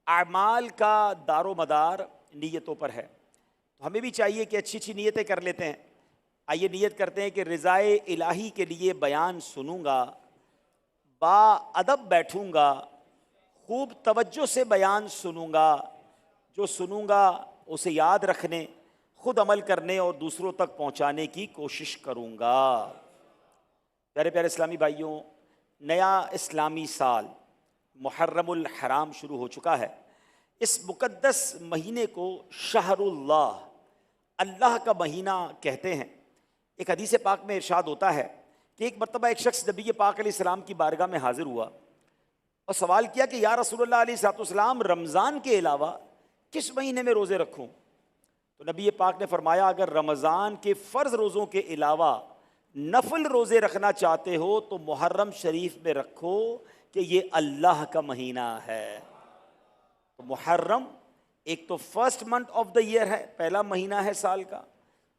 اعمال کا دار و مدار نیتوں پر ہے، تو ہمیں بھی چاہیے کہ اچھی اچھی نیتیں کر لیتے ہیں۔ آئیے نیت کرتے ہیں کہ رضائے الہی کے لیے بیان سنوں گا، با ادب بیٹھوں گا، خوب توجہ سے بیان سنوں گا، جو سنوں گا اسے یاد رکھنے، خود عمل کرنے اور دوسروں تک پہنچانے کی کوشش کروں گا۔ پیارے پیارے اسلامی بھائیوں، نیا اسلامی سال محرم الحرام شروع ہو چکا ہے۔ اس مقدس مہینے کو شہر اللہ، اللہ کا مہینہ کہتے ہیں۔ ایک حدیث پاک میں ارشاد ہوتا ہے کہ ایک مرتبہ ایک شخص نبی پاک علیہ السلام کی بارگاہ میں حاضر ہوا اور سوال کیا کہ یا رسول اللہ علیہ السلام، رمضان کے علاوہ کس مہینے میں روزے رکھوں؟ تو نبی پاک نے فرمایا اگر رمضان کے فرض روزوں کے علاوہ نفل روزے رکھنا چاہتے ہو تو محرم شریف میں رکھو کہ یہ اللہ کا مہینہ ہے۔ تو محرم ایک تو first month of the year ہے، پہلا مہینہ ہے سال کا،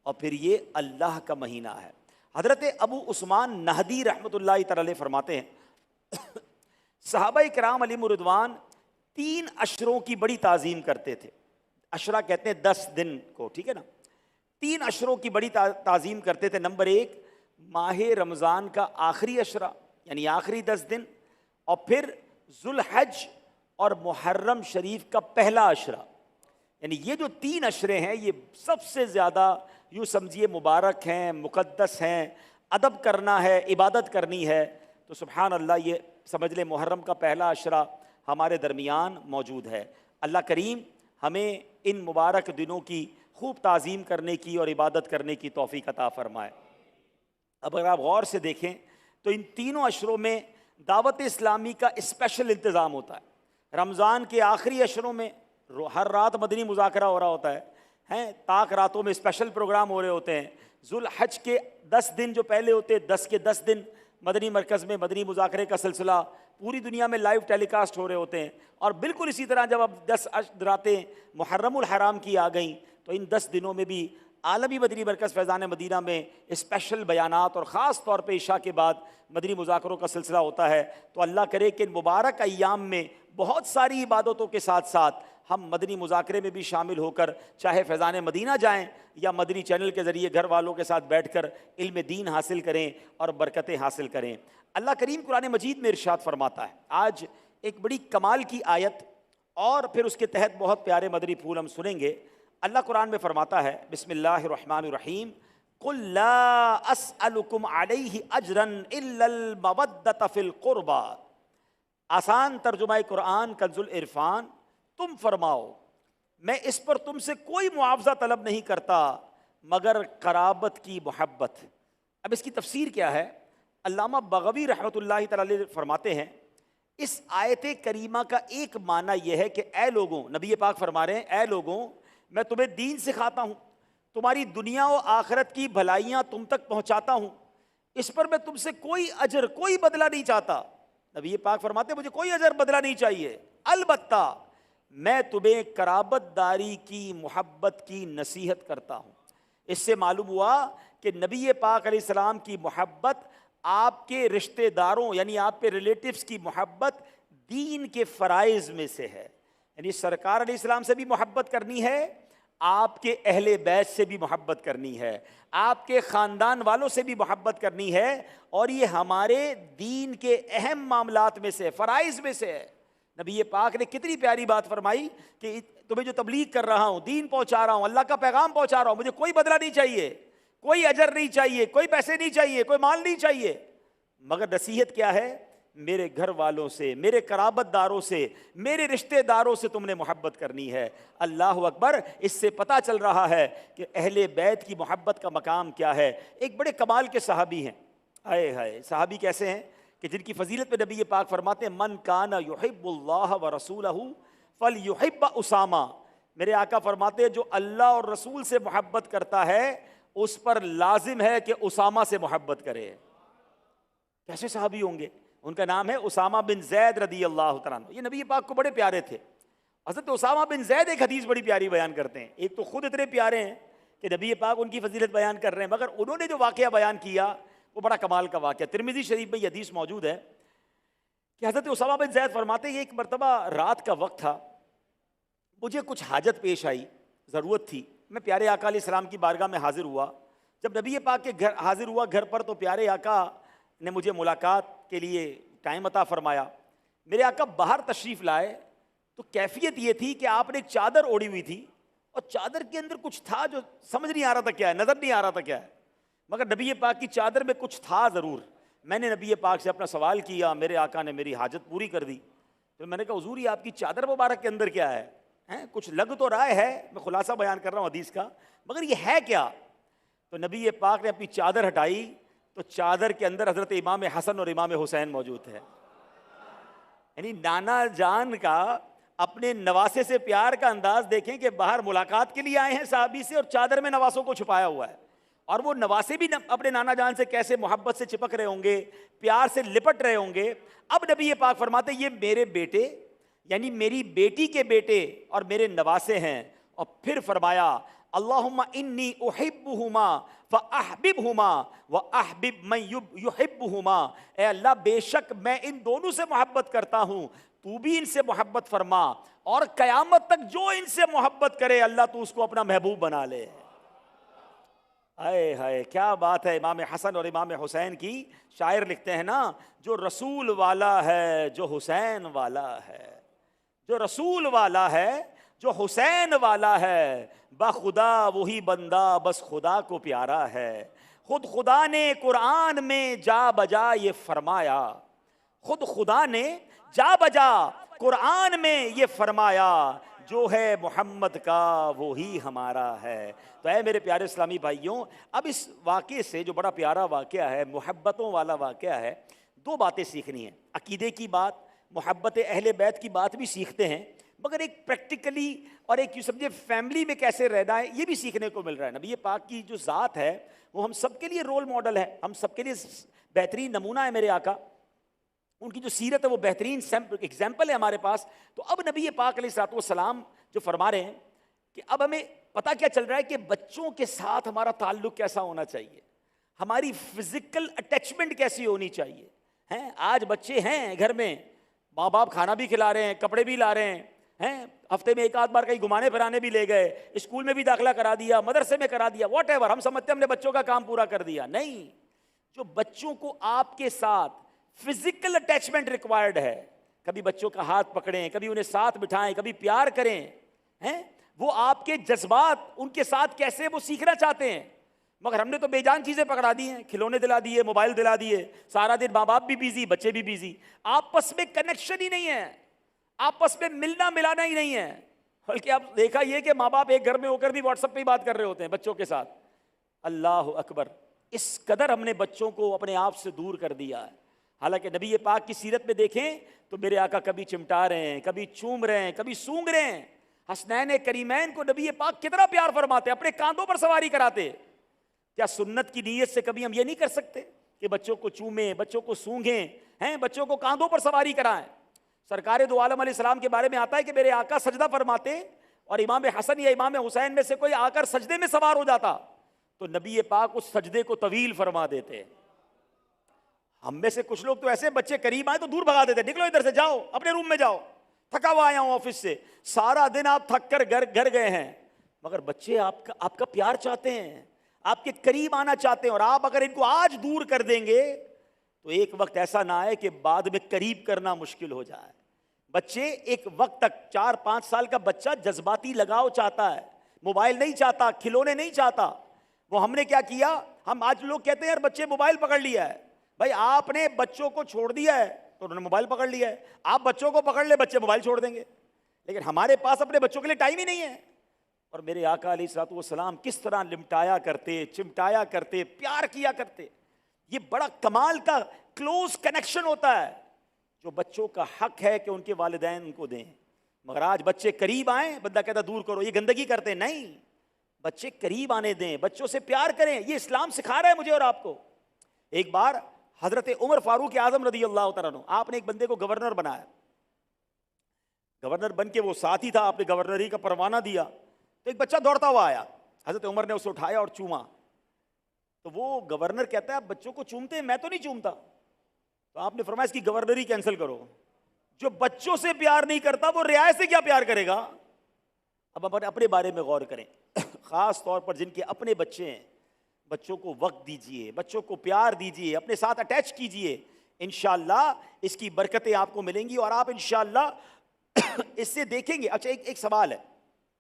اور پھر یہ اللہ کا مہینہ ہے۔ حضرت ابو عثمان نہدی رحمۃ اللہ تعالی علیہ فرماتے ہیں صحابہ کرام علیہم رضوان 3 اشروں کی بڑی تعظیم کرتے تھے۔ اشرا کہتے ہیں 10 دن کو، ٹھیک ہے نا؟ 3 اشروں کی بڑی تعظیم کرتے تھے۔ نمبر 1 ماہ رمضان کا آخری اشرا یعنی آخری 10 دن، اور پھر ذوالحج اور محرم شریف کا پہلا اشرا، یعنی یہ جو 3 اشرے ہیں یہ سب سے زیادہ یوں سمجھیے مبارک ہیں، مقدس ہیں، ادب کرنا ہے، عبادت کرنی ہے۔ تو سبحان اللہ، یہ سمجھ لیں محرم کا پہلا اشرا ہمارے درمیان موجود ہے۔ اللہ کریم ہمیں ان مبارک دنوں کی خوب تعظیم کرنے کی اور عبادت کرنے کی توفیق عطا فرمائے۔ اب اگر آپ غور سے دیکھیں تو ان تینوں اشروں میں دعوت اسلامی کا اسپیشل انتظام ہوتا ہے۔ رمضان کے آخری اشروں میں ہر رات مدنی مذاکرہ ہو رہا ہوتا ہے، طاق راتوں میں اسپیشل پروگرام ہو رہے ہوتے ہیں۔ ذوالحج کے 10 دن جو پہلے ہوتے ہیں، 10 کے 10 دن مدنی مرکز میں مدنی مذاکرے کا سلسلہ پوری دنیا میں لائیو ٹیلی کاسٹ ہو رہے ہوتے ہیں۔ اور بالکل اسی طرح جب اب 10 راتیں محرم الحرام کی آ گئیں تو ان 10 دنوں میں بھی عالمی مدنی مرکز فیضان مدینہ میں اسپیشل بیانات اور خاص طور پہ عشاء کے بعد مدنی مذاکروں کا سلسلہ ہوتا ہے۔ تو اللہ کرے کہ ان مبارک ایام میں بہت ساری عبادتوں کے ساتھ ساتھ ہم مدنی مذاکرے میں بھی شامل ہو کر چاہے فیضان مدینہ جائیں یا مدنی چینل کے ذریعے گھر والوں کے ساتھ بیٹھ کر علم دین حاصل کریں اور برکتیں حاصل کریں۔ اللہ کریم قرآن مجید میں ارشاد فرماتا ہے، آج ایک بڑی کمال کی آیت اور پھر اس کے تحت بہت پیارے مدنی پھول ہم سنیں گے۔ اللہ قرآن میں فرماتا ہے، بسم اللہ الرحمن الرحیم، قل لا اسألکم علیہ اجرا الا المودۃ فی القربى۔ آسان ترجمہ قرآن کنز العرفان، تم فرماؤ میں اس پر تم سے کوئی معاوضہ طلب نہیں کرتا مگر قرابت کی محبت۔ اب اس کی تفسیر کیا ہے؟ علامہ بغوی رحمۃ اللہ تعالی فرماتے ہیں اس آیت کریمہ کا ایک معنی یہ ہے کہ اے لوگوں، نبی پاک فرما رہے ہیں اے لوگوں میں تمہیں دین سکھاتا ہوں، تمہاری دنیا و آخرت کی بھلائیاں تم تک پہنچاتا ہوں، اس پر میں تم سے کوئی اجر کوئی بدلہ نہیں چاہتا۔ نبی پاک فرماتے ہیں مجھے کوئی اجر بدلہ نہیں چاہیے، البتہ میں تمہیں قرابت داری کی محبت کی نصیحت کرتا ہوں۔ اس سے معلوم ہوا کہ نبی پاک علیہ السلام کی محبت آپ کے رشتہ داروں یعنی آپ کے ریلیٹیوز کی محبت دین کے فرائض میں سے ہے، یعنی سرکار علیہ السلام سے بھی محبت کرنی ہے، آپ کے اہل بیت سے بھی محبت کرنی ہے، آپ کے خاندان والوں سے بھی محبت کرنی ہے، اور یہ ہمارے دین کے اہم معاملات میں سے فرائض میں سے ہے۔ نبی پاک نے کتنی پیاری بات فرمائی کہ تمہیں جو تبلیغ کر رہا ہوں، دین پہنچا رہا ہوں، اللہ کا پیغام پہنچا رہا ہوں، مجھے کوئی بدلہ نہیں چاہیے، کوئی اجر نہیں چاہیے، کوئی پیسے نہیں چاہیے، کوئی مال نہیں چاہیے، مگر نصیحت کیا ہے؟ میرے گھر والوں سے، میرے قرابت داروں سے، میرے رشتہ داروں سے تم نے محبت کرنی ہے۔ اللہ اکبر! اس سے پتہ چل رہا ہے کہ اہل بیت کی محبت کا مقام کیا ہے۔ ایک بڑے کمال کے صحابی ہیں، آئے ہائے صحابی کیسے ہیں کہ جن کی فضیلت پہ نبی پاک فرماتے ہیں من کان یحب اللہ ورسولہ فلیحب اسامہ۔ میرے آقا فرماتے ہیں جو اللہ اور رسول سے محبت کرتا ہے اس پر لازم ہے کہ اسامہ سے محبت کرے۔ کیسے صحابی ہوں گے؟ ان کا نام ہے اسامہ بن زید رضی اللہ تعالیٰ عنہ۔ یہ نبی پاک کو بڑے پیارے تھے۔ حضرت اسامہ بن زید ایک حدیث بڑی پیاری بیان کرتے ہیں، ایک تو خود اتنے پیارے ہیں کہ نبی پاک ان کی فضیلت بیان کر رہے ہیں، مگر انہوں نے جو واقعہ بیان کیا وہ بڑا کمال کا واقعہ۔ ترمذی شریف میں یہ حدیث موجود ہے کہ حضرت اسامہ بن زید فرماتے ہیں ایک مرتبہ رات کا وقت تھا، مجھے کچھ حاجت پیش آئی، ضرورت تھی، میں پیارے آقا علیہ السلام کی بارگاہ میں حاضر ہوا. جب نبی پاک کے گھر حاضر ہوا گھر پر، تو پیارے آقا نے مجھے ملاقات کے لیے ٹائم عطا فرمایا. میرے آقا باہر تشریف لائے تو کیفیت یہ تھی کہ آپ نے ایک چادر اوڑھی ہوئی تھی، اور چادر کے اندر کچھ تھا جو سمجھ نہیں آ رہا تھا کیا ہے، نظر نہیں آ رہا تھا کیا ہے، مگر نبی پاک کی چادر میں کچھ تھا ضرور. میں نے نبی پاک سے اپنا سوال کیا، میرے آقا نے میری حاجت پوری کر دی. تو میں نے کہا حضور یہ آپ کی چادر مبارک کے اندر کیا ہے؟ کچھ لگ تو رہا ہے، میں خلاصہ بیان کر رہا ہوں حدیث کا، مگر یہ ہے کیا؟ تو نبی پاک نے اپنی چادر ہٹائی تو چادر کے اندر حضرت امام حسن اور امام حسین موجود ہے. یعنی نانا جان کا اپنے نواسے سے پیار کا انداز دیکھیں کہ باہر ملاقات کے لیے آئے ہیں صحابی سے، اور چادر میں نواسوں کو چھپایا ہوا ہے، اور وہ نواسے بھی اپنے نانا جان سے کیسے محبت سے چپک رہے ہوں گے، پیار سے لپٹ رہے ہوں گے. اب نبی پاک فرماتے یہ میرے بیٹے یعنی میری بیٹی کے بیٹے اور میرے نواسے ہیں. اور پھر فرمایا اللہم انی احبہما فاحببہما واحبب من یحبہما، اے اللہ بے شک میں ان دونوں سے محبت کرتا ہوں، تو بھی ان سے محبت فرما، اور قیامت تک جو ان سے محبت کرے اللہ تو اس کو اپنا محبوب بنا لے. ہائے ہائے کیا بات ہے. امام حسن اور امام حسین کی شاعر لکھتے ہیں نا، جو رسول والا ہے جو حسین والا ہے، جو رسول والا ہے جو حسین والا ہے، بخدا وہی بندہ بس خدا کو پیارا ہے. خود خدا نے قرآن میں جا بجا یہ فرمایا، خود خدا نے جا بجا قرآن میں یہ فرمایا، جو ہے محمد کا وہی ہمارا ہے. تو اے میرے پیارے اسلامی بھائیوں، اب اس واقعے سے جو بڑا پیارا واقعہ ہے، محبتوں والا واقعہ ہے، دو باتیں سیکھنی ہیں. عقیدے کی بات، محبت اہل بیت کی بات بھی سیکھتے ہیں، مگر ایک پریکٹیکلی اور ایک یوں سمجھے فیملی میں کیسے رہنا ہے یہ بھی سیکھنے کو مل رہا ہے. نبی پاک کی جو ذات ہے وہ ہم سب کے لیے رول ماڈل ہے، ہم سب کے لیے بہترین نمونہ ہے. میرے آقا ان کی جو سیرت ہے وہ بہترین ایگزامپل ہے ہمارے پاس. تو اب نبی پاک علیہ الصلوۃ والسلام جو فرما رہے ہیں کہ اب ہمیں پتہ کیا چل رہا ہے کہ بچوں کے ساتھ ہمارا تعلق کیسا ہونا چاہیے، ہماری فزیکل اٹیچمنٹ کیسی ہونی چاہیے. آج بچے ہیں گھر میں، ماں باپ کھانا بھی کھلا رہے ہیں، کپڑے بھی لا رہے ہیں، ہفتے میں ایک آدھ بار کہیں گھمانے پھرانے بھی لے گئے، اسکول میں بھی داخلہ کرا دیا، مدرسے میں کرا دیا، واٹ ایور. ہم سمجھتے ہیں ہم نے بچوں کا کام پورا کر دیا. نہیں، جو بچوں کو آپ کے ساتھ فزیکل اٹیچمنٹ ریکوائرڈ ہے، کبھی بچوں کا ہاتھ پکڑیں، کبھی انہیں ساتھ بٹھائیں، کبھی پیار کریں، وہ آپ کے جذبات ان کے ساتھ کیسے وہ سیکھنا چاہتے ہیں. مگر ہم نے تو بے جان چیزیں پکڑا دی ہیں، کھلونے دلا دیے، موبائل دلا دیے، سارا دن ماں باپ بھی بیزی، بچے بھی بیزی، آپس میں کنیکشن ہی نہیں ہے، آپس میں ملنا ملانا ہی نہیں ہے. بلکہ آپ دیکھا یہ کہ ماں باپ ایک گھر میں ہو کر بھی واٹس ایپ پہ ہی بات کر رہے ہوتے ہیں بچوں کے ساتھ. اللہ اکبر، اس قدر ہم نے بچوں کو اپنے آپ سے دور کر دیا ہے. حالانکہ نبی پاک کی سیرت میں دیکھیں تو میرے آقا کبھی چمٹا رہے ہیں، کبھی چوم رہے ہیں، کبھی سونگ رہے ہیں. حسنین کریمین کو نبی پاک کتنا پیار فرماتے، اپنے کاندھوں پر سواری کراتے. کیا سنت کی نیت سے کبھی ہم یہ نہیں کر سکتے کہ بچوں کو چومیں، بچوں کو سونگیں، بچوں کو کاندھوں پر سواری کرائیں؟ سرکار دو عالم علیہ السلام کے بارے میں آتا ہے کہ میرے آقا سجدہ فرماتے اور امام حسن یا امام حسین میں سے کوئی آ کر سجدے میں سوار ہو جاتا تو نبی پاک اس سجدے کو طویل فرما دیتے. ہم میں سے کچھ لوگ تو ایسے بچے قریب آئے تو دور بھگا دیتے، نکلو ادھر سے، جاؤ اپنے روم میں جاؤ، تھکا ہوا آیا ہوں آفس سے، سارا دن آپ تھک کر گھر گئے ہیں. مگر بچے آپ کا پیار چاہتے ہیں، آپ کے قریب آنا چاہتے ہیں، اور آپ اگر ان کو آج دور کر دیں گے تو ایک وقت ایسا نہ آئے کہ بعد میں قریب کرنا مشکل ہو جائے. بچے ایک وقت تک 4-5 سال کا بچہ جذباتی لگاؤ چاہتا ہے، موبائل نہیں چاہتا، کھلونے نہیں چاہتا. وہ ہم نے کیا کیا، ہم آج لوگ کہتے ہیں یار بچے موبائل پکڑ لیا ہے. بھائی آپ نے بچوں کو چھوڑ دیا ہے تو انہوں نے موبائل پکڑ لیا ہے، آپ بچوں کو پکڑ لے بچے موبائل چھوڑ دیں گے. لیکن ہمارے پاس اپنے بچوں کے لیے ٹائم ہی نہیں ہے. اور میرے آقا علیہ الصلوۃ والسلام کس طرح لمٹایا کرتے، چمٹایا کرتے، پیار کیا کرتے. یہ بڑا کمال کا کلوز کنیکشن ہوتا ہے جو بچوں کا حق ہے کہ ان کے والدین ان کو دیں. مگر آج بچے قریب آئیں، بندہ کہتا دور کرو، یہ گندگی کرتے. نہیں، بچے قریب آنے دیں، بچوں سے پیار کریں، یہ اسلام سکھا رہا ہے مجھے اور آپ کو. ایک بار حضرت عمر فاروق اعظم رضی اللہ تعالیٰ عنہ، آپ نے ایک بندے کو گورنر بنایا. گورنر بن کے وہ ساتھی تھا، آپ نے گورنری کا پروانہ دیا تو ایک بچہ دوڑتا ہوا آیا، حضرت عمر نے اسے اٹھایا اور چوما. تو وہ گورنر کہتا ہے آپ بچوں کو چومتے ہیں، میں تو نہیں چومتا. تو آپ نے فرمایا اس کی گورنری کینسل کرو. جو بچوں سے پیار نہیں کرتا وہ رعایا سے کیا پیار کرے گا. اب اپنے بارے میں غور کریں، خاص طور پر جن کے اپنے بچے ہیں، بچوں کو وقت دیجئے، بچوں کو پیار دیجئے، اپنے ساتھ اٹیچ کیجئے، انشاءاللہ اس کی برکتیں آپ کو ملیں گی اور آپ انشاءاللہ اس سے دیکھیں گے۔ اچھا ایک سوال ہے،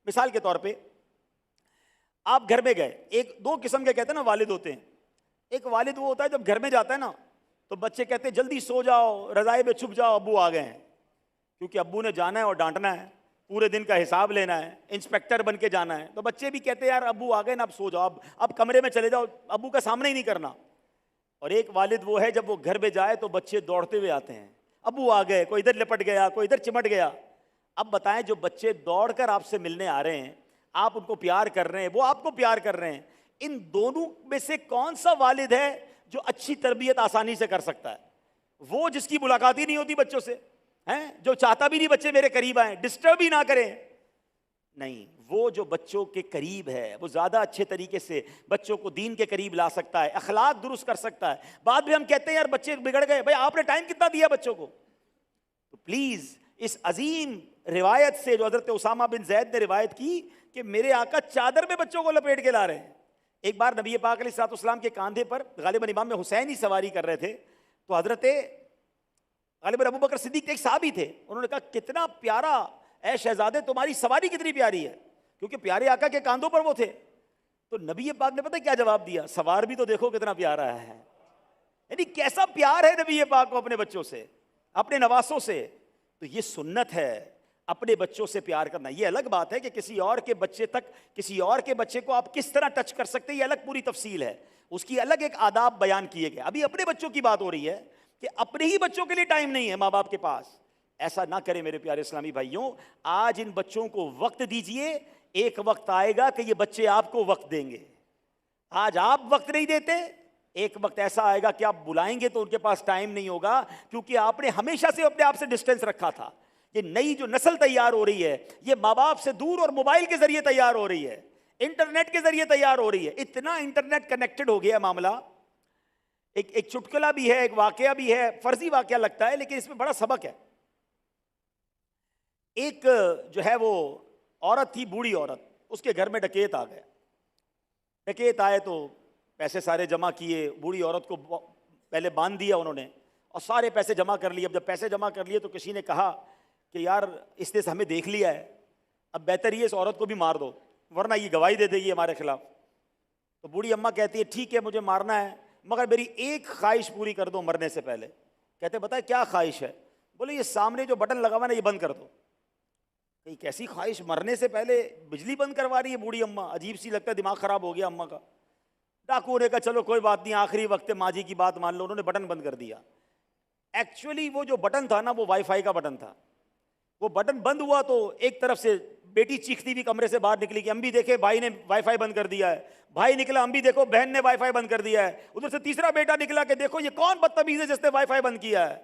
مثال کے طور پہ آپ گھر میں گئے، ایک دو قسم کے کہتے ہیں نا والد ہوتے ہیں، ایک والد وہ ہوتا ہے جب گھر میں جاتا ہے نا تو بچے کہتے ہیں جلدی سو جاؤ، رضائی میں چھپ جاؤ، ابو آ گئے ہیں، کیونکہ ابو نے جانا ہے اور ڈانٹنا ہے، پورے دن کا حساب لینا ہے، انسپیکٹر بن کے جانا ہے، تو بچے بھی کہتے ہیں یار ابو آ گئے نا، اب سو جاؤ، اب کمرے میں چلے جاؤ، ابو کا سامنا ہی نہیں کرنا۔ اور ایک والد وہ ہے جب وہ گھر میں جائے تو بچے دوڑتے ہوئے آتے ہیں، ابو آ گئے، کوئی ادھر لپٹ گیا، کوئی ادھر چمٹ گیا۔ اب بتائیں جو بچے دوڑ کر آپ سے ملنے آ رہے ہیں، آپ ان کو پیار کر رہے ہیں، وہ آپ کو پیار کر رہے ہیں، ان دونوں میں سے کون سا والد ہے جو اچھی تربیت آسانی سے کر سکتا ہے؟ وہ جس کی ملاقات ہی نہیں ہوتی بچوں سے، ہیں جو چاہتا بھی نہیں بچے میرے قریب آئیں، ڈسٹرب ہی نہ کریں؟ نہیں، وہ جو بچوں کے قریب ہے وہ زیادہ اچھے طریقے سے بچوں کو دین کے قریب لا سکتا ہے، اخلاق درست کر سکتا ہے۔ بعد میں ہم کہتے ہیں یار بچے بگڑ گئے، بھائی آپ نے ٹائم کتنا دیا بچوں کو؟ تو پلیز اس عظیم روایت سے جو حضرت اسامہ بن زید نے روایت کی کہ میرے آقا چادر میں بچوں کو لپیٹ کے لا رہے ہیں۔ ایک بار نبی پاک علیہ الصلوۃ والسلام کے کاندھے پر غالباً امام حسین ہی سواری کر رہے تھے، تو حضرت غالباً ابو بکر صدیق ایک صحابی تھے، انہوں نے کہا کتنا پیارا اے شہزادے تمہاری سواری کتنی پیاری ہے، کیونکہ پیارے آقا کے کاندھوں پر وہ تھے۔ تو نبی پاک نے پتہ کیا جواب دیا؟ سوار بھی تو دیکھو کتنا پیارا ہے۔ یعنی کیسا پیار ہے نبی پاک کو اپنے بچوں سے، اپنے نواسوں سے۔ تو یہ سنت ہے اپنے بچوں سے پیار کرنا۔ یہ الگ بات ہے کہ کسی اور کے بچے تک، کسی اور کے بچے کو آپ کس طرح ٹچ کر سکتے ہیں، یہ الگ پوری تفصیل ہے، اس کی الگ ایک آداب بیان کیے گئے۔ ابھی اپنے بچوں کی بات ہو رہی ہے کہ اپنے ہی بچوں کے لیے ٹائم نہیں ہے ماں باپ کے پاس۔ ایسا نہ کریں میرے پیارے اسلامی بھائیوں، آج ان بچوں کو وقت دیجئے، ایک وقت آئے گا کہ یہ بچے آپ کو وقت دیں گے۔ آج آپ وقت نہیں دیتے، ایک وقت ایسا آئے گا کہ آپ بلائیں گے تو ان کے پاس ٹائم نہیں ہوگا، کیونکہ آپ نے ہمیشہ سے اپنے آپ سے ڈسٹینس رکھا تھا۔ یہ نئی جو نسل تیار ہو رہی ہے یہ ماں باپ سے دور اور موبائل کے ذریعے تیار ہو رہی ہے، انٹرنیٹ کے ذریعے تیار ہو رہی ہے۔ اتنا انٹرنیٹ کنیکٹڈ ہو گیا ہے معاملہ۔ ایک چٹکلا بھی ہے، ایک واقعہ بھی ہے، فرضی واقعہ لگتا ہے لیکن اس میں بڑا سبق ہے۔ ایک جو ہے وہ عورت تھی، بوڑھی عورت، اس کے گھر میں ڈکیت آ گئے۔ ڈکیت آئے تو پیسے سارے جمع کیے، بوڑھی عورت کو پہلے باندھ دیا انہوں نے اور سارے پیسے جمع کر لیے۔ اب جب پیسے جمع کر لیے تو کسی نے کہا کہ یار اس نے ہمیں دیکھ لیا ہے، اب بہتر یہ اس عورت کو بھی مار دو ورنہ یہ گواہی دے دے گی ہمارے خلاف۔ تو بوڑھی اماں کہتی ہے ٹھیک ہے مجھے مارنا ہے مگر میری ایک خواہش پوری کر دو مرنے سے پہلے۔ کہتے بتائے کیا خواہش ہے؟ بولے یہ سامنے جو بٹن لگا ہوا ہے نا یہ بند کر دو۔ کہ کیسی خواہش، مرنے سے پہلے بجلی بند کروا رہی ہے بوڑھی اماں، عجیب سی لگتا ہے، دماغ خراب ہو گیا اماں کا۔ ڈاکو نے کہا چلو کوئی بات نہیں، آخری وقت ماں جی کی بات مان لو، انہوں نے بٹن بند کر دیا۔ ایکچولی وہ جو بٹن تھا نا وہ وائی فائی کا بٹن تھا۔ وہ بٹن بند ہوا تو ایک طرف سے بیٹی چیختی بھی کمرے سے باہر نکلی کہ امی دیکھے بھائی نے وائی فائی بند کر دیا ہے، بھائی نکلا امی دیکھو بہن نے وائی فائی بند کر دیا ہے، ادھر سے تیسرا بیٹا نکلا کہ دیکھو یہ کون بدتمیز ہے جس نے وائی فائی بند کیا ہے۔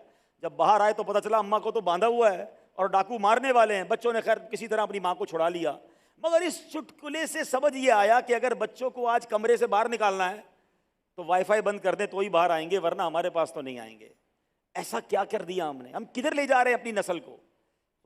جب باہر آئے تو پتہ چلا اماں کو تو باندھا ہوا ہے اور ڈاکو مارنے والے ہیں۔ بچوں نے خیر کسی طرح اپنی ماں کو چھڑا لیا، مگر اس چٹکلے سے سمجھ یہ آیا کہ اگر بچوں کو آج کمرے سے باہر نکالنا ہے تو وائی فائی بند کر دیں تو ہی باہر آئیں گے ورنہ ہمارے پاس تو نہیں آئیں گے۔ ایسا کیا کر دیا ہم نے؟ ہم کدھر لے جا رہے ہیں اپنی نسل کو؟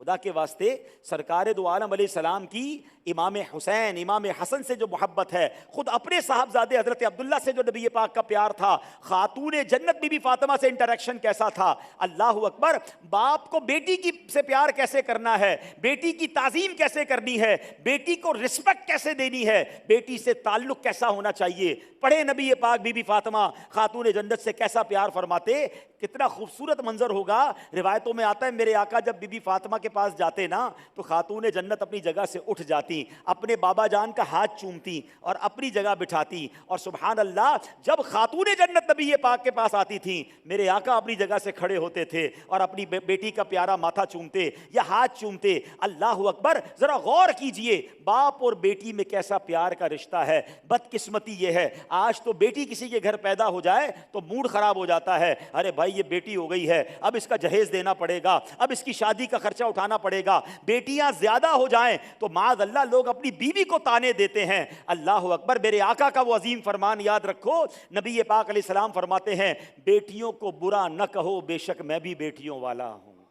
خدا کے واسطے سرکار دو عالم علیہ السلام کی امام حسین امام حسن سے جو محبت ہے، خود اپنے صاحبزادے حضرت عبداللہ سے جو نبی پاک کا پیار تھا، خاتون جنت بی بی فاطمہ سے انٹریکشن کیسا تھا، اللہ اکبر، باپ کو بیٹی کی سے پیار کیسے کرنا ہے، بیٹی کی تعظیم کیسے کرنی ہے، بیٹی کو رسپیکٹ کیسے دینی ہے، بیٹی سے تعلق کیسا ہونا چاہیے، پڑھے نبی پاک بی بی فاطمہ خاتون جنت سے کیسا پیار فرماتے، کتنا خوبصورت منظر ہوگا۔ روایتوں میں آتا ہے میرے آقا جب بی بی فاطمہ کے پاس جاتے نا تو خاتون جنت اپنی جگہ سے اٹھ جاتی، اپنے بابا جان کا ہاتھ چومتی اور اپنی جگہ بٹھاتی، اور سبحان اللہ جب خاتون جنت نبی پاک کے پاس آتی تھیں میرے آقا اپنی جگہ سے کھڑے ہوتے تھے اور اپنی بیٹی کا پیارا ماتھا چومتے یا ہاتھ چومتے۔ اللہ اکبر، ذرا غور کیجئے باپ اور بیٹی میں کیسا پیار کا رشتہ ہے۔ بدقسمتی یہ ہے آج تو بیٹی کسی کے گھر پیدا ہو جائے تو موڈ خراب ہو جاتا ہے، ارے بھائی یہ بیٹی ہو گئی ہے اب اس کا جہیز دینا پڑے گا، اب اس کی شادی کا خرچہ اٹھانا پڑے گا۔ بیٹیاں زیادہ ہو جائیں تو معاذ اللہ لوگ اپنی بیوی کو تانے دیتے ہیں۔ اللہ اکبر، میرے آقا کا وہ عظیم فرمان یاد رکھو، نبی پاک علیہ السلام فرماتے ہیں بیٹیوں کو برا نہ کہو بے شک میں بھی بیٹیوں والا ہوں۔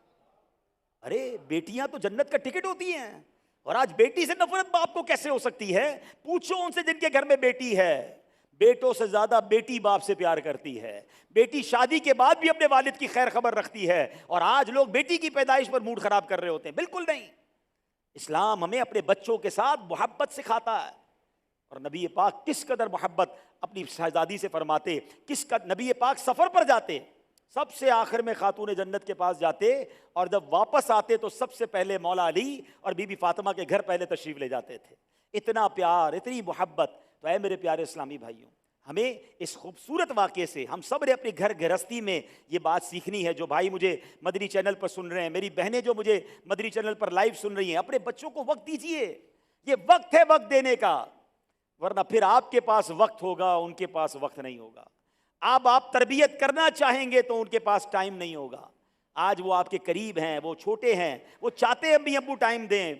ارے بیٹیاں تو جنت کا ٹکٹ ہوتی ہیں، اور آج بیٹی سے نفرت باپ کو کیسے ہو سکتی ہے؟ پوچھو ان سے جن کے گھر میں بیٹی ہے، بیٹوں سے زیادہ بیٹی باپ سے پیار کرتی ہے، بیٹی شادی کے بعد بھی اپنے والد کی خیر خبر رکھتی ہے، اور آج لوگ بیٹی کی پیدائش پر موڈ خراب کر رہے ہوتے ہیں۔ بالکل نہیں، اسلام ہمیں اپنے بچوں کے ساتھ محبت سکھاتا ہے، اور نبی پاک کس قدر محبت اپنی شہزادی سے فرماتے، کس قدر نبی پاک سفر پر جاتے، سب سے آخر میں خاتون جنت کے پاس جاتے، اور جب واپس آتے تو سب سے پہلے مولا علی اور بی بی فاطمہ کے گھر پہلے تشریف لے جاتے تھے۔ اتنا پیار، اتنی محبت۔ تو اے میرے پیارے اسلامی بھائیوں، ہمیں اس خوبصورت واقعے سے ہم سب نے اپنے گھر گھرستی میں یہ بات سیکھنی ہے۔ جو بھائی مجھے مدنی چینل پر سن رہے ہیں، میری بہنیں جو مجھے مدنی چینل پر لائیو سن رہی ہیں، اپنے بچوں کو وقت دیجئے، یہ وقت ہے وقت دینے کا، ورنہ پھر آپ کے پاس وقت ہوگا، ان کے پاس وقت نہیں ہوگا۔ آپ تربیت کرنا چاہیں گے تو ان کے پاس ٹائم نہیں ہوگا۔ آج وہ آپ کے قریب ہیں، وہ چھوٹے ہیں، وہ چاہتے ہیں امی ابو ٹائم دیں،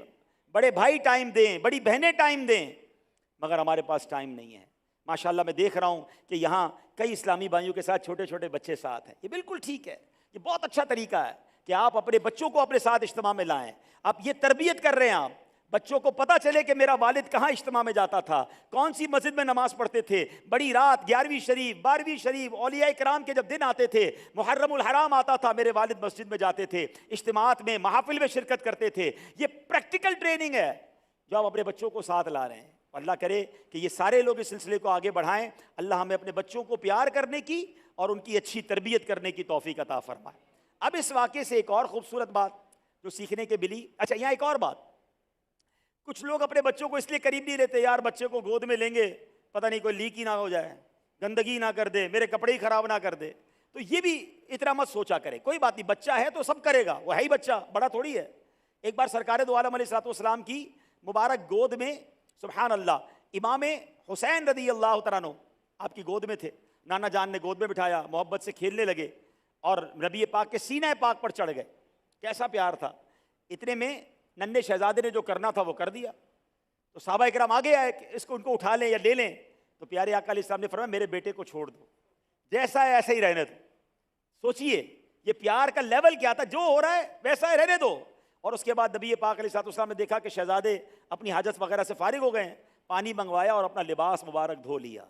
بڑے بھائی ٹائم دیں، بڑی بہنیں ٹائم دیں، مگر ہمارے پاس ٹائم نہیں ہے۔ ماشاءاللہ میں دیکھ رہا ہوں کہ یہاں کئی اسلامی بھائیوں کے ساتھ چھوٹے چھوٹے بچے ساتھ ہیں، یہ بالکل ٹھیک ہے، یہ بہت اچھا طریقہ ہے کہ آپ اپنے بچوں کو اپنے ساتھ اجتماع میں لائیں۔ آپ یہ تربیت کر رہے ہیں، آپ بچوں کو پتہ چلے کہ میرا والد کہاں اجتماع میں جاتا تھا، کون سی مسجد میں نماز پڑھتے تھے، بڑی رات 11ویں شریف 12ویں شریف اولیاء کرام کے جب دن آتے تھے، محرم الحرام آتا تھا، میرے والد مسجد میں جاتے تھے، اجتماعات میں محافل میں شرکت کرتے تھے۔ یہ پریکٹیکل ٹریننگ ہے جو آپ اپنے بچوں کو ساتھ لا رہے ہیں۔ اللہ کرے کہ یہ سارے لوگ اس سلسلے کو آگے بڑھائیں، اللہ ہمیں اپنے بچوں کو پیار کرنے کی اور ان کی اچھی تربیت کرنے کی توفیق عطا فرمائے۔ اب اس واقعے سے ایک اور خوبصورت بات جو سیکھنے کے ملی، اچھا یہاں ایک اور بات، کچھ لوگ اپنے بچوں کو اس لیے قریب نہیں لیتے، یار بچے کو گود میں لیں گے پتہ نہیں کوئی لیک ہی نہ ہو جائے، گندگی نہ کر دے، میرے کپڑے ہی خراب نہ کر دے، تو یہ بھی اتنا مت سوچا کرے، کوئی بات نہیں، بچہ ہے تو سب کرے گا، وہ ہے ہی بچہ، بڑا تھوڑی ہے۔ ایک بار سرکار دو عالم علیہ الصلوۃ والسلام کی مبارک گود میں سبحان اللہ امام حسین رضی اللہ تعالیٰ عنہ آپ کی گود میں تھے، نانا جان نے گود میں بٹھایا، محبت سے کھیلنے لگے اور نبی پاک کے سینہ پاک پر چڑھ گئے، کیسا پیار تھا۔ اتنے میں ننھے شہزادے نے جو کرنا تھا وہ کر دیا، تو صحابہ کرام آگے آئے کہ اس کو ان کو اٹھا لیں یا لے لیں، تو پیارے آقا علیہ السلام نے فرمایا میرے بیٹے کو چھوڑ دو، جیسا ہے ایسا ہی رہنے دو۔ سوچئے یہ پیار کا لیول کیا تھا، جو ہو رہا ہے ویسا ہی رہنے دو۔ اور اس کے بعد نبی پاک علیہ السلام نے دیکھا کہ شہزادے اپنی حاجت وغیرہ سے فارغ ہو گئے ہیں، پانی منگوایا اور اپنا لباس مبارک دھو لیا۔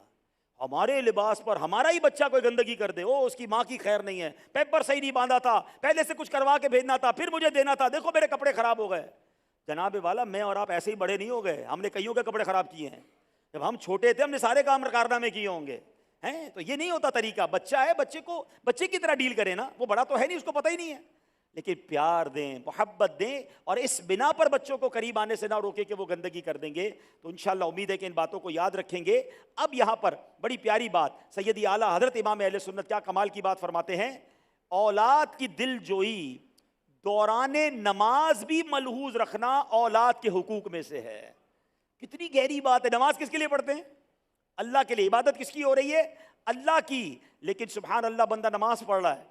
ہمارے لباس پر ہمارا ہی بچہ کوئی گندگی کر دے، او اس کی ماں کی خیر نہیں ہے، پیپر صحیح نہیں باندھا تھا، پہلے سے کچھ کروا کے بھیجنا تھا، پھر مجھے دینا تھا، دیکھو میرے کپڑے خراب ہو گئے۔ جناب والا میں اور آپ ایسے ہی بڑے نہیں ہو گئے، ہم نے کئیوں کے کپڑے خراب کیے ہیں، جب ہم چھوٹے تھے ہم نے سارے کام کارنامے کیے ہوں گے ہیں، تو یہ نہیں ہوتا طریقہ۔ بچہ ہے، بچے کو بچے کی طرح ڈیل کریں نا، وہ بڑا تو ہے نہیں، اس کو پتہ ہی نہیں ہے، لیکن پیار دیں، محبت دیں، اور اس بنا پر بچوں کو قریب آنے سے نہ روکے کہ وہ گندگی کر دیں گے۔ تو انشاءاللہ امید ہے کہ ان باتوں کو یاد رکھیں گے۔ اب یہاں پر بڑی پیاری بات سیدی اعلیٰ حضرت امام اہل سنت کیا کمال کی بات فرماتے ہیں، اولاد کی دل جوئی دوران نماز بھی ملحوظ رکھنا اولاد کے حقوق میں سے ہے۔ کتنی گہری بات ہے۔ نماز کس کے لیے پڑھتے ہیں؟ اللہ کے لیے۔ عبادت کس کی ہو رہی ہے؟ اللہ کی۔ لیکن سبحان اللہ بندہ نماز پڑھ رہا ہے،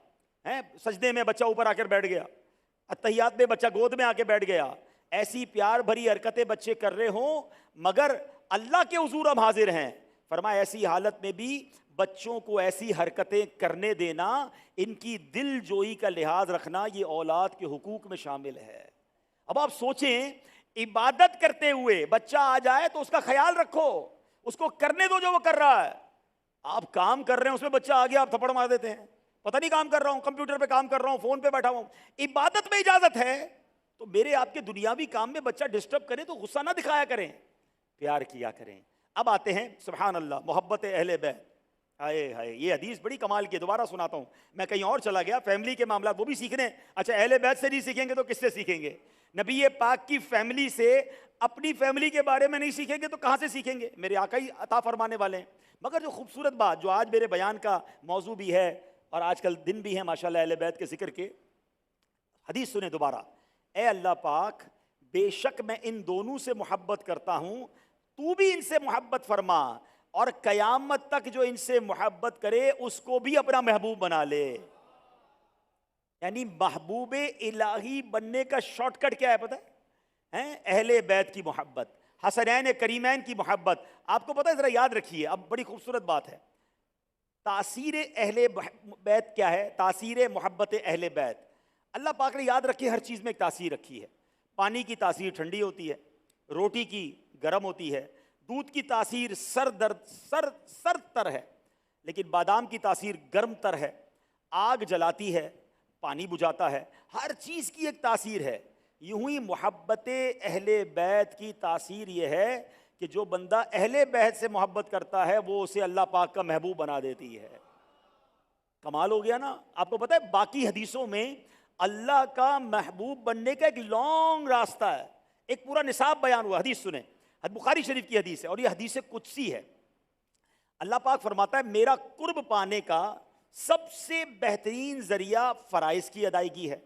سجدے میں بچہ اوپر آ کر بیٹھ گیا، اتحیات میں بچہ گود میں آ کے بیٹھ گیا، ایسی پیار بھری حرکتیں بچے کر رہے ہوں مگر اللہ کے حضور ہم حاضر ہیں۔ فرمایا ایسی حالت میں بھی بچوں کو ایسی حرکتیں کرنے دینا، ان کی دل جوئی کا لحاظ رکھنا، یہ اولاد کے حقوق میں شامل ہے۔ اب آپ سوچیں، عبادت کرتے ہوئے بچہ آ جائے تو اس کا خیال رکھو، اس کو کرنے دو جو وہ کر رہا ہے۔ آپ کام کر رہے ہیں، اس میں بچہ آ گیا، آپ تھپڑ مار دیتے ہیں، پتہ نہیں کام کر رہا ہوں، کمپیوٹر پہ کام کر رہا ہوں، فون پہ بیٹھا ہوں۔ عبادت میں اجازت ہے تو میرے آپ کے دنیاوی کام میں بچہ ڈسٹرب کرے تو غصہ نہ دکھایا کریں، پیار کیا کریں۔ اب آتے ہیں سبحان اللہ محبت اہل بیت۔ ہائے ہائے، یہ حدیث بڑی کمال کی، دوبارہ سناتا ہوں، میں کہیں اور چلا گیا، فیملی کے معاملات وہ بھی سیکھنے۔ اچھا اہل بیت سے نہیں سیکھیں گے تو کس سے سیکھیں گے؟ نبی پاک کی فیملی سے، اپنی فیملی کے بارے میں نہیں سیکھیں گے تو کہاں سے سیکھیں گے؟ میرے آقا ہی عطا فرمانے والے ہیں۔ مگر جو خوبصورت بات جو آج میرے بیان کا موضوع بھی ہے اور آج کل دن بھی ہے ماشاءاللہ اہل بیت کے ذکر کے، حدیث سنیں دوبارہ۔ اے اللہ پاک، بے شک میں ان دونوں سے محبت کرتا ہوں، تو بھی ان سے محبت فرما، اور قیامت تک جو ان سے محبت کرے اس کو بھی اپنا محبوب بنا لے۔ یعنی محبوب الہی بننے کا شارٹ کٹ کیا ہے پتہ ہے؟ اہل بیت کی محبت، حسنین کریمین کی محبت۔ آپ کو پتہ ہے، ذرا یاد رکھیے، اب بڑی خوبصورت بات ہے، تاثیر اہل بیت کیا ہے؟ تاثیر محبت اہل بیت، اللہ پاک نے یاد رکھی ہر چیز میں ایک تاثیر رکھی ہے۔ پانی کی تاثیر ٹھنڈی ہوتی ہے، روٹی کی گرم ہوتی ہے، دودھ کی تاثیر سر تر ہے، لیکن بادام کی تاثیر گرم تر ہے، آگ جلاتی ہے، پانی بجھاتا ہے، ہر چیز کی ایک تاثیر ہے۔ یوں ہی محبت اہل بیت کی تاثیر یہ ہے کہ جو بندہ اہل بیت سے محبت کرتا ہے وہ اسے اللہ پاک کا محبوب بنا دیتی ہے۔ کمال ہو گیا نا۔ آپ کو پتہ ہے باقی حدیثوں میں اللہ کا محبوب بننے کا ایک لانگ راستہ ہے، ایک پورا نصاب بیان ہوا۔ حدیث سنیں، بخاری شریف کی حدیث ہے اور یہ حدیث قدسی ہے۔ اللہ پاک فرماتا ہے میرا قرب پانے کا سب سے بہترین ذریعہ فرائض کی ادائیگی ہے،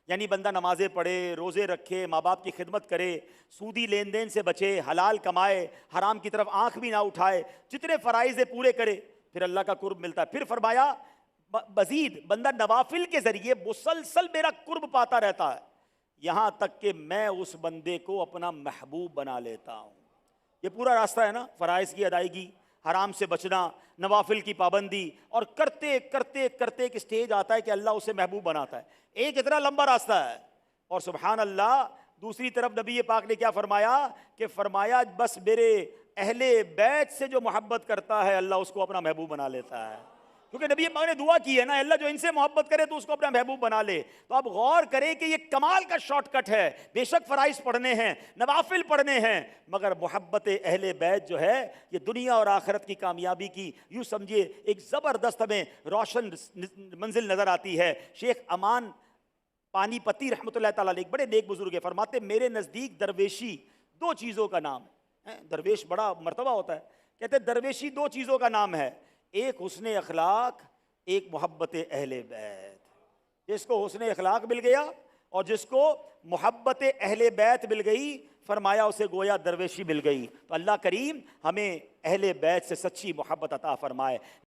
یعنی بندہ نمازیں پڑھے، روزے رکھے، ماں باپ کی خدمت کرے، سودی لین دین سے بچے، حلال کمائے، حرام کی طرف آنکھ بھی نہ اٹھائے، جتنے فرائض پورے کرے، پھر اللہ کا قرب ملتا ہے۔ پھر فرمایا مزید بندہ نوافل کے ذریعے مسلسل میرا قرب پاتا رہتا ہے، یہاں تک کہ میں اس بندے کو اپنا محبوب بنا لیتا ہوں۔ یہ پورا راستہ ہے نا، فرائض کی ادائیگی، حرام سے بچنا، نوافل کی پابندی، اور کرتے کرتے کرتے ایک سٹیج آتا ہے کہ اللہ اسے محبوب بناتا ہے۔ ایک اتنا لمبا راستہ ہے، اور سبحان اللہ دوسری طرف نبی پاک نے کیا فرمایا کہ فرمایا بس میرے اہل بیت سے جو محبت کرتا ہے اللہ اس کو اپنا محبوب بنا لیتا ہے۔ کیونکہ نبی پاک نے دعا کی ہے نا، اللہ جو ان سے محبت کرے تو اس کو اپنا محبوب بنا لے۔ تو آپ غور کریں کہ یہ کمال کا شارٹ کٹ ہے۔ بے شک فرائض پڑھنے ہیں، نوافل پڑھنے ہیں، مگر محبت اہل بیت جو ہے یہ دنیا اور آخرت کی کامیابی کی یوں سمجھیے ایک زبردست ہمیں روشن منزل نظر آتی ہے۔ شیخ امان پانی پتی رحمۃ اللہ تعالیٰ علیہ ایک بڑے نیک بزرگ ہیں، فرماتے میرے نزدیک درویشی دو چیزوں کا نام ہے۔ درویش بڑا مرتبہ ہوتا ہے، کہتے درویشی دو چیزوں کا نام ہے، ایک حسن اخلاق، ایک محبت اہل بیت۔ جس کو حسن اخلاق مل گیا اور جس کو محبت اہل بیت مل گئی، فرمایا اسے گویا درویشی مل گئی۔ تو اللہ کریم ہمیں اہل بیت سے سچی محبت عطا فرمائے۔